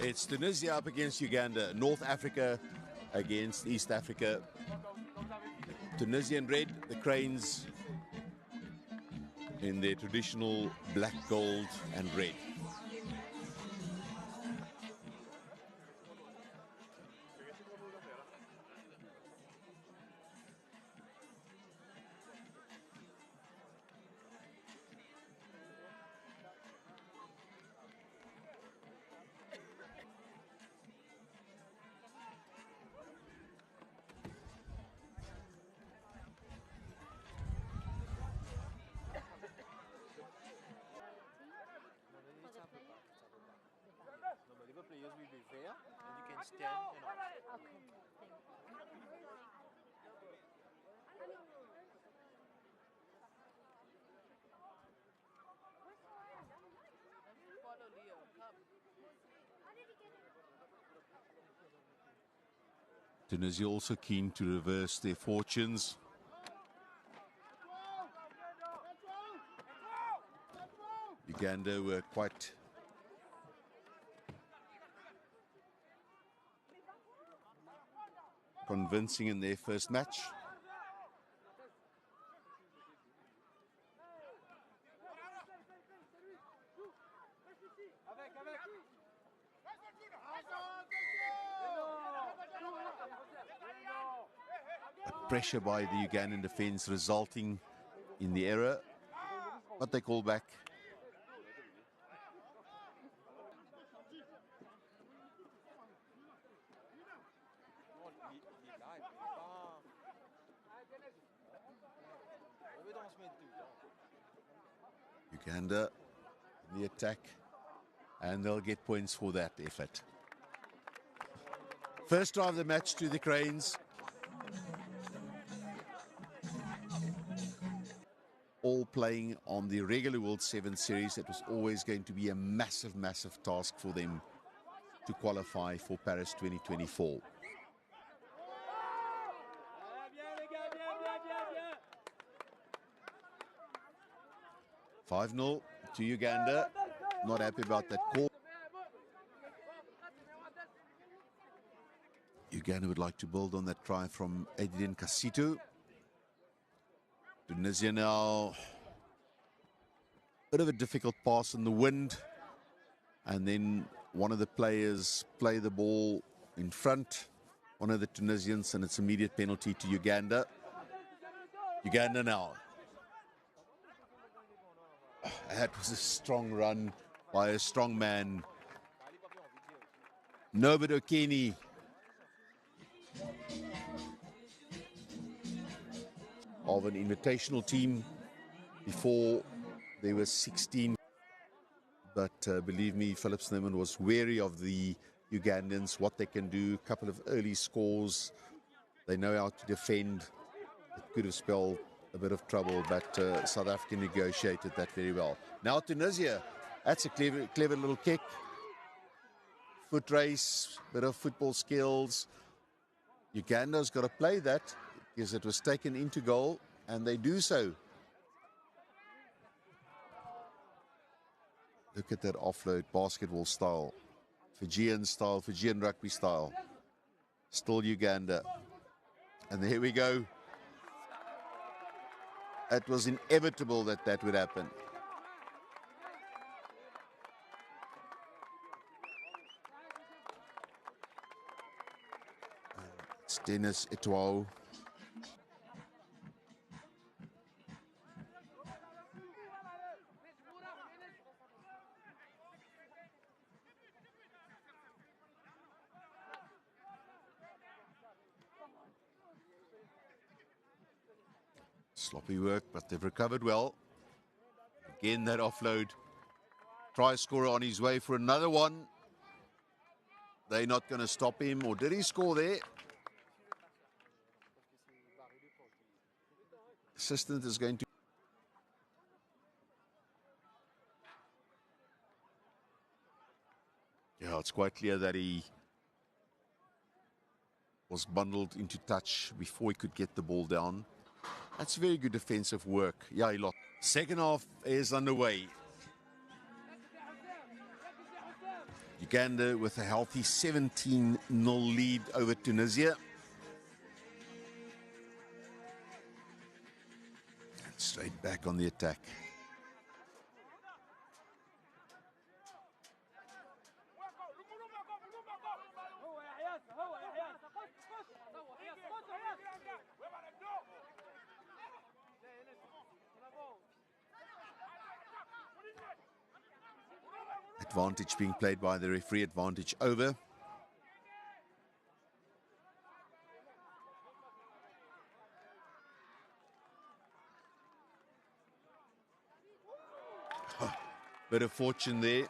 It's Tunisia up against Uganda, North Africa against East Africa. Tunisian red, the Cranes in their traditional black, gold and red. Players will be there and you can stand and off. Okay, thank Follow Leo, come. Tunisia also keen to reverse their fortunes. Uganda were quite convincing in their first match. Pressure by the Ugandan defense resulting in the error, but they call back. Uganda in the attack, and they'll get points for that effort. First drive of the match to the Cranes. All playing on the regular World 7 series. It was always going to be a massive, massive task for them to qualify for Paris 2024. "5-0 to Uganda." Not happy about that call. Uganda would like to build on that try from Adrien Kasitu. Tunisia now, bit of a difficult pass in the wind, and then one of the players play the ball in front, one of the Tunisians, and it's immediate penalty to Uganda. Uganda now. That was a strong run by a strong man, Norbert Okeni. Of an invitational team. Before there were 16, but believe me, Philip Snyman was wary of the Ugandans, what they can do. A couple of early scores, they know how to defend. It could have spelled a bit of trouble, but South Africa negotiated that very well. Now Tunisia, that's a clever little kick. Foot race, bit of football skills. Uganda's got to play that, because it was taken into goal, and they do so. Look at that offload, basketball style, Fijian rugby style. Still Uganda. And there we go. It was inevitable that that would happen. It's Dennis Eto'o. Sloppy work, but they've recovered well. Again, that offload. Try scorer on his way for another one. They're not going to stop him, or did he score there? Assistant is going to... Yeah, it's quite clear that he was bundled into touch before he could get the ball down. That's very good defensive work. Yeah, he lost. Second half is underway. Uganda with a healthy 17-0 lead over Tunisia. And straight back on the attack. Advantage being played by the referee, advantage over. Bit of fortune there.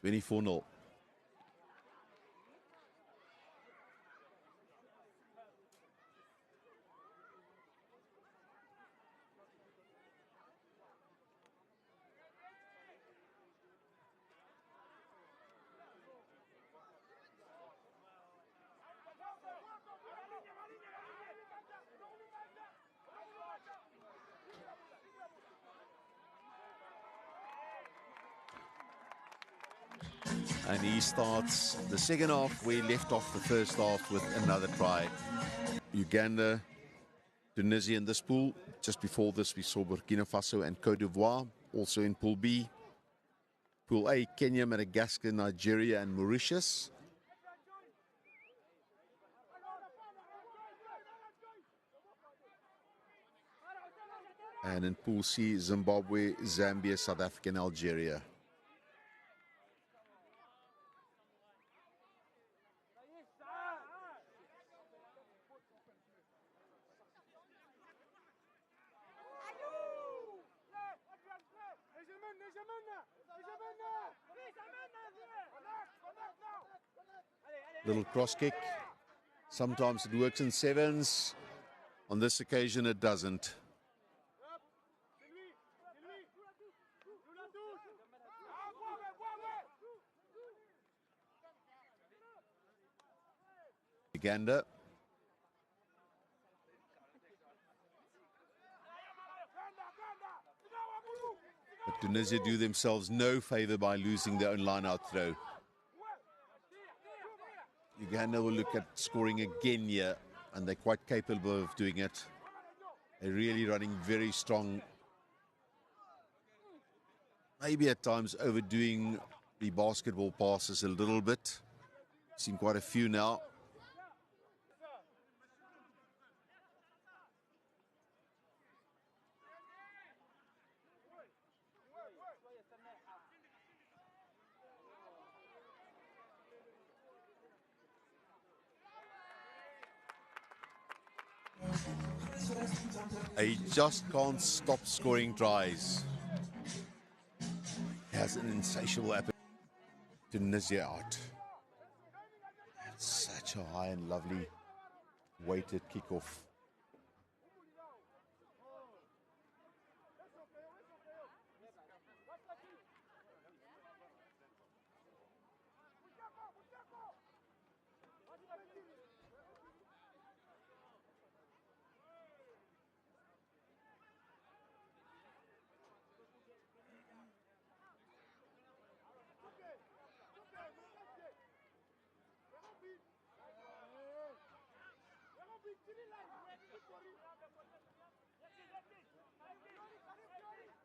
$24-0. And he starts the second half where he left off the first half with another try. Uganda, Tunisia in this pool. Just before this, we saw Burkina Faso and Cote d'Ivoire, also in Pool B. Pool A, Kenya, Madagascar, Nigeria, and Mauritius. And in Pool C, Zimbabwe, Zambia, South Africa, and Algeria. Little cross kick. Sometimes it works in sevens. On this occasion, it doesn't. Uganda. But Tunisia do themselves no favor by losing their own line-out throw. Uganda will look at scoring again here, and they're quite capable of doing it. They're really running very strong. Maybe at times overdoing the basketball passes a little bit. Seen quite a few now. He just can't stop scoring tries. He has an insatiable appetite. Tunisia out. Such a high and lovely weighted kickoff.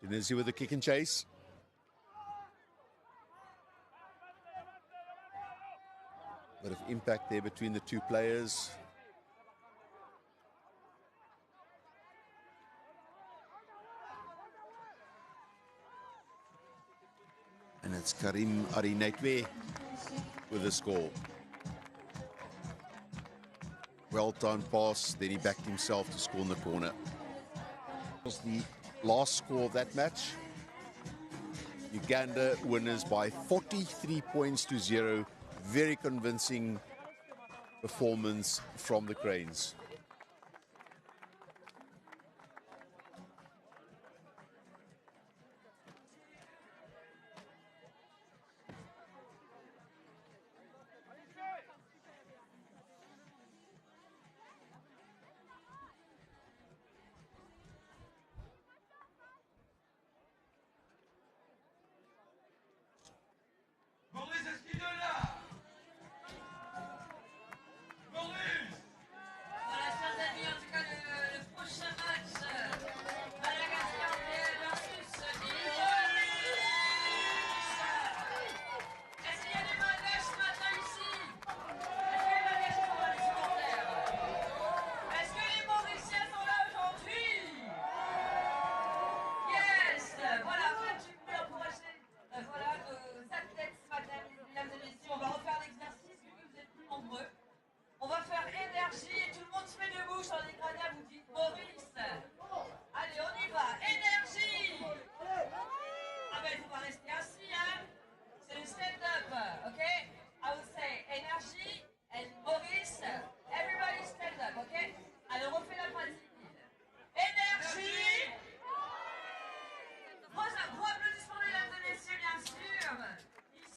Tunisia with a kick and chase. Bit of impact there between the two players. And it's Karim Arinetwe with the score. Well-timed pass, then he backed himself to score in the corner. That was the last score of that match. Uganda winners by 43 points to 0. Very convincing performance from the Cranes.